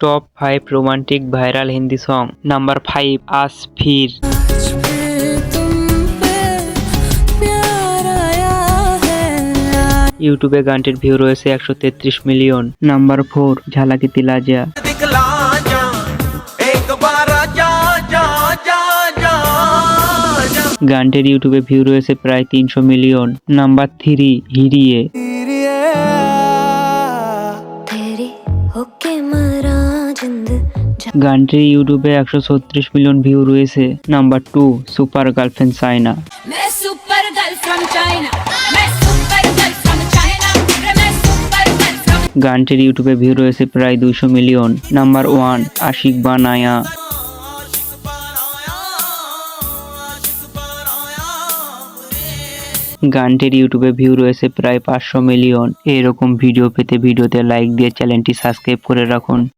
Top 5 romantic viral Hindi song. Number 5 आज फिर। ইউটিউবে গানটির ভিউ রয়েছে 133 মিলিয়ন। নাম্বার 4 ঝালাকি তিলা যা। গানটির ইউটিউবে ভিউ রয়েছে প্রায় 300 মিলিয়ন। নাম্বার 3 হিরিয়ে। গানটির ইউটিউবে 136 মিলিয়ন ভিউ রয়েছে। Number 2 super girlfriend China. গানটির ইউটিউবে ভিউ রয়েছে প্রায় 200 মিলিয়ন। নাম্বার 1 আশিক বানায়া। গানটির ইউটিউবে ভিউ রয়েছে প্রায় 500 মিলিয়ন। এরকম ভিডিও পেতে ভিডিওতে লাইক দিয়ে চ্যানেলটি সাবস্ক্রাইব করে রাখুন।